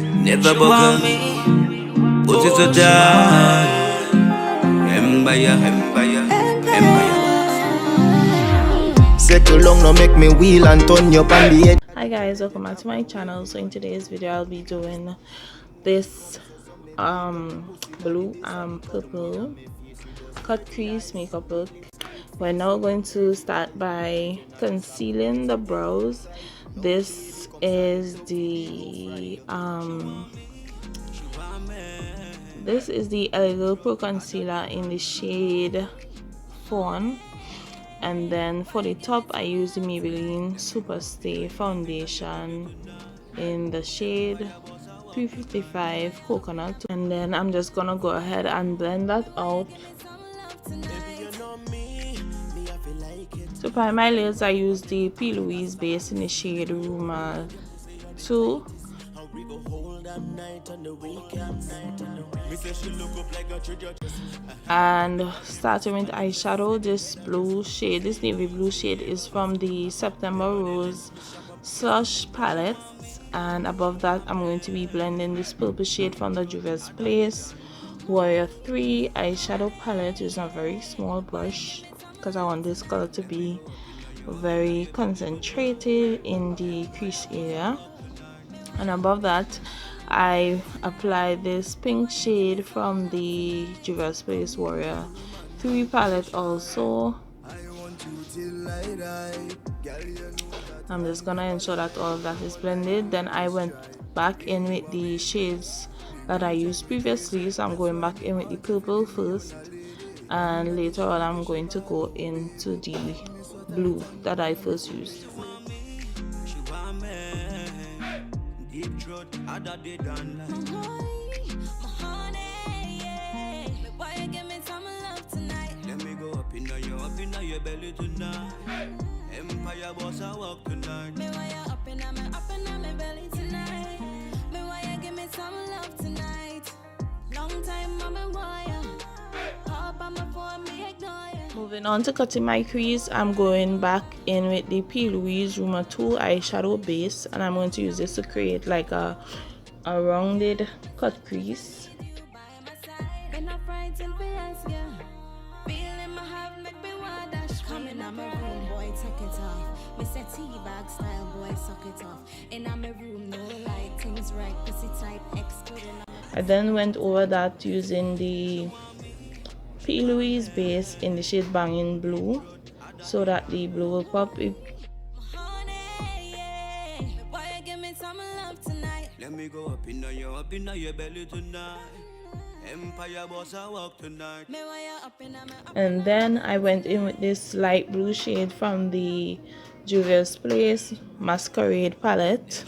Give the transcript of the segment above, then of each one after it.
never buckle. Put it to down. Empire. Set too long, no make me wheel and turn your pan the head. Hi guys, welcome back to my channel. So in today's video I'll be doing this blue and purple cut crease makeup look. We're now going to start by concealing the brows. This is the Eligo Pro Concealer in the shade Fawn. And then for the top I use the Maybelline Superstay foundation in the shade 355 Coconut. And then I'm just gonna go ahead and blend that out. To prime my lids I use the Plouise base in the shade Rumour 2. And starting with eyeshadow, this navy blue shade is from the September Rose Slush palette, and above that I'm going to be blending this purple shade from the Juvia's Place Warrior 3 eyeshadow palette using a very small brush because I want this color to be very concentrated in the crease area. And above that I apply this pink shade from the Juvia's Place Warrior 3 palette also. I'm just gonna ensure that all of that is blended. Then I went back in with the shades that I used previously, so I'm going back in with the purple first, and later on I'm going to go into the blue that I first used. Empire boss I walk tonight. Me why you up in my belly tonight. Me why you give me some love tonight. Long time mama wire. Pop on my phone me ignore you. Moving on to cutting my crease, I'm going back in with the Plouise Rumour 2 eyeshadow base, and I'm going to use this to create like a rounded cut crease. I then went over that using the Plouise base in the shade Banging Blue so that the blue will pop. Let me go up in your belly tonight. Empire boss I walk tonight. And then I went in with this light blue shade from the Juvia's Place Masquerade palette.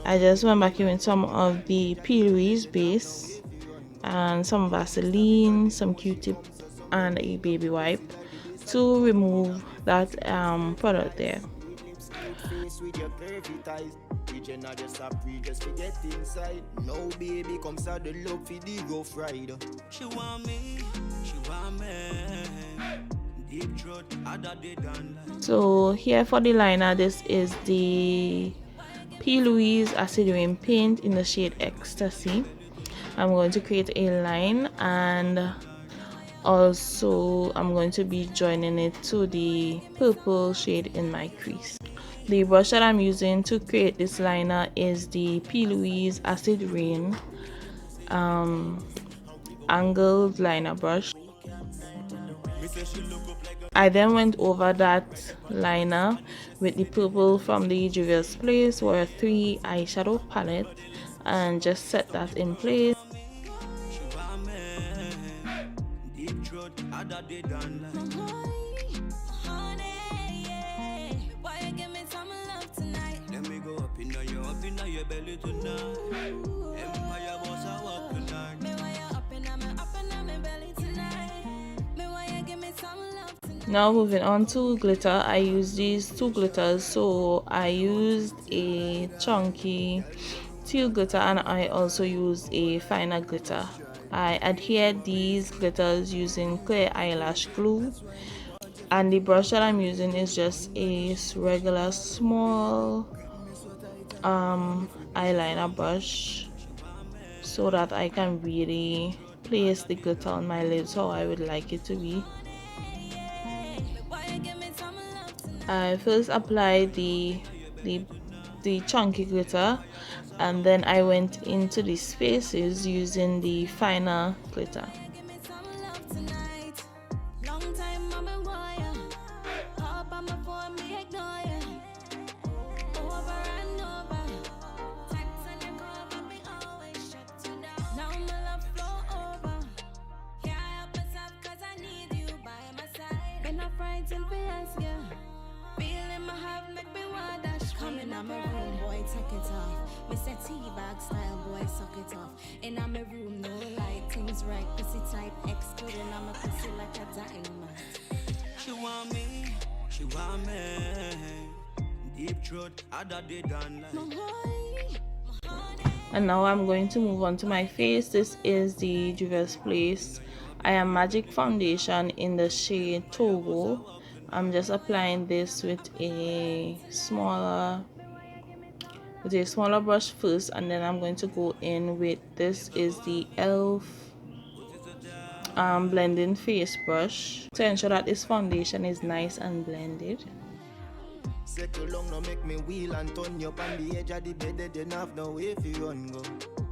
I just went back in with some of the Plouise base and some Vaseline, some Q-tip and a baby wipe to remove that product there. So here for the liner, this is the Plouise Acid Rain Paint in the shade Ecstasy. I'm going to create a line, and also I'm going to be joining it to the purple shade in my crease. The brush that I'm using to create this liner is the Plouise Acid Rain angled liner brush. I then went over that liner with the purple from the Juvia's Place Warrior 3 eyeshadow palette and just set that in place. Now moving on to glitter, I use these two glitters. So I used a chunky teal glitter and I also used a finer glitter I adhered these glitters using clear eyelash glue, and the brush that I'm using is just a regular small eyeliner brush, so that I can really place the glitter on my lids how I would like it to be. I first applied the chunky glitter, and then I went into the spaces using the finer glitter. In my room, no light, things right, pussy type, exploding, I'm a pussy like a dynamite. She want me, deep throat, other day done like. And now I'm going to move on to my face. This is the Juvia's Place I Am Magic foundation in the shade Togo. I'm just applying this with a smaller brush first, and then I'm going to go in with, this is the e.l.f. Blending face brush to ensure that this foundation is nice and blended. Settle long, no make me wheel and turn you on the edge of the bed, then have no way if you run go.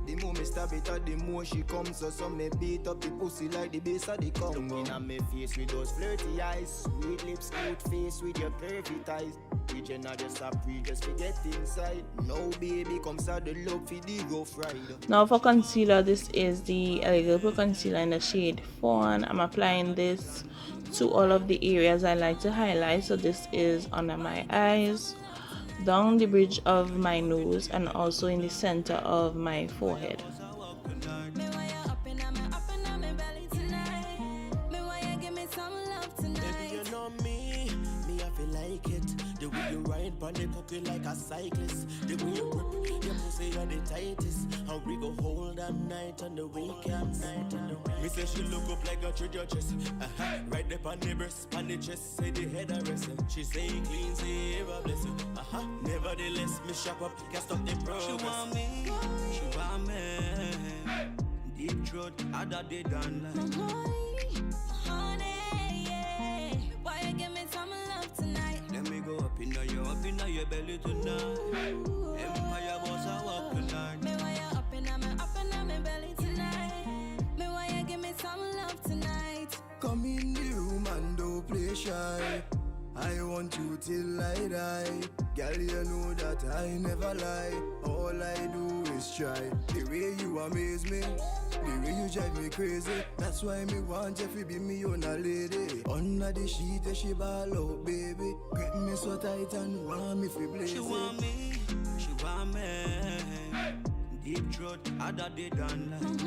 The more me stab it out, the more she comes, so some me beat up the pussy like the base of the Congo. Looking at me face with those flirty eyes, sweet lips, cute face with your perfect eyes. Region I just a pre, just forget inside. No baby comes out the love for the Rough Rider. Now for concealer, this is the Elegant Pro concealer in the shade Fawn. I'm applying this to all of the areas I like to highlight. So this is under my eyes, down the bridge of my nose, and also in the center of my forehead. On the cocky like a cyclist, the way you grip your pussy on the tightest. How we go hold them night on the weekends. Me say she look up like a treasure chest. Right there on the breast, on the chest, say the head a rest. She say clean, say ever bless you. Nevertheless, me shop up, can't stop the progress. She want me, deep throat, other day done like. Honey, yeah. Why you give me some love tonight? Let me go up in your belly tonight. Empire boss I walk tonight. Me why you up in my belly tonight. Me why you give me some love tonight. Come in the room and don't play shy. I want you till I die. Girl, you know that I never lie. All I do is try. The way you amaze me, the way you drive me crazy. That's why me want you to be me on a lady. Under the sheet, she ball out, baby. Grip me so tight and want me fi blaze. She want me, deep throat, other day done like.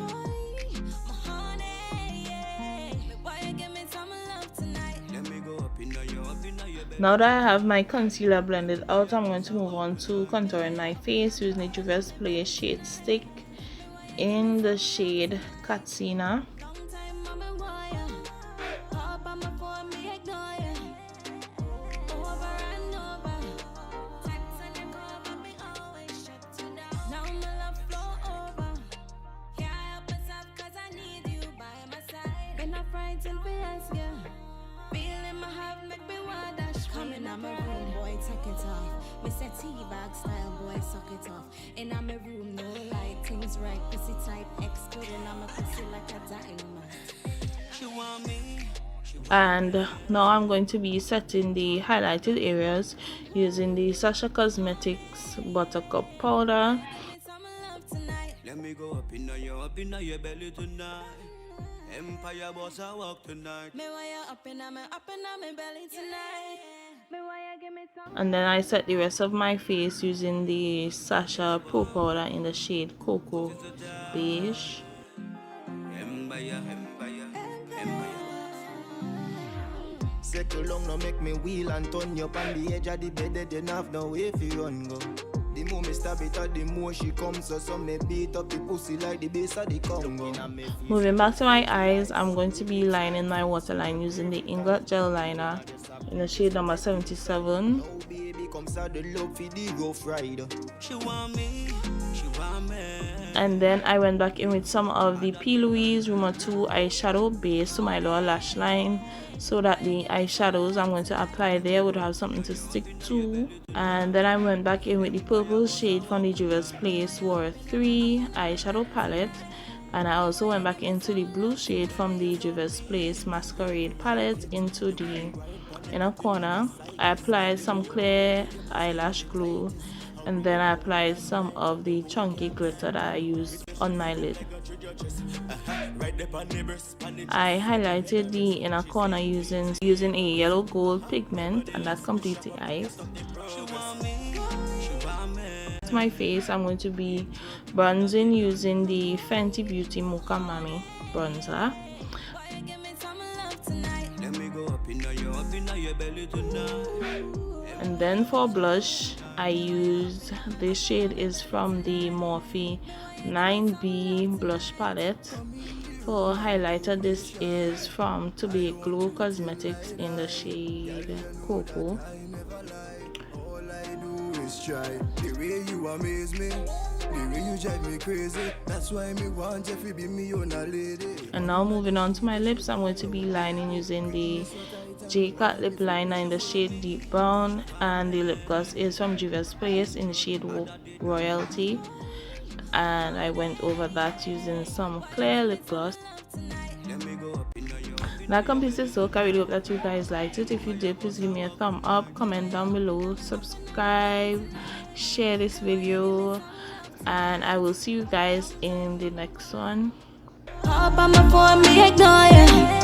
My honey, yeah. Why you give me some love tonight? Let me go up in your belly. Now that I have my concealer blended out, I'm going to move on to contouring my face using the Juvia's Place Shade Stick in the shade Katsina. I'm a room boy, take it off. Me say T-bag style boy, suck it off. In my room, no light, things right, pussy type, exploding. I'm a pussy like a dynamite. She want me. And now I'm going to be setting the highlighted areas using the Sacha Cosmetics Buttercup powder. Let me go up in your belly tonight. Empire boss I walk tonight. Me why you up in my belly tonight. Me why you give me some. And then I set the rest of my face using the Sacha Pro powder in the shade Cocoa Beige. Settle long, no make me wheel and turn you on the edge of the bed, then have no way if you run go. The more me me stab it at the more she comes. So some me beat up the pussy like the base of the Congo. Moving back to my eyes, I'm going to be lining my waterline using the Inglot Gel Liner in the shade number 77. Oh baby, comes out the love for the Rough Rider. She want me, she want me. And then I went back in with some of the Plouise Rumour 2 eyeshadow base to my lower lash line, so that the eyeshadows I'm going to apply there would have something to stick to. And then I went back in with the purple shade from the Juvia's Place War 3 eyeshadow palette. And I also went back into the blue shade from the Juvia's Place Masquerade palette into the inner corner. I applied some clear eyelash glue, and then I applied some of the chunky glitter that I used on my lid. I highlighted the inner corner using a yellow gold pigment, and that completes the eyes. To my face, I'm going to be bronzing using the Fenty Beauty Mocha Mami bronzer. And then for blush, I used, this shade is from the Morphe 9B blush palette. For highlighter, this is from Tobaglo Cosmetics in the shade Cocoa. Try the way you amaze me, the way you drive me crazy. That's why me want you to be me on a lady. And now moving on to my lips, I'm going to be lining using the Jcat lip liner in the shade Deep Brown, and the lip gloss is from Juvia's Place in the shade Royalty, and I went over that using some clear lip gloss. That completes this look. I really hope that you guys liked it. If you did, please give me a thumb up, comment down below, subscribe, share this video, and I will see you guys in the next one. Hop on my phone, me ignore you.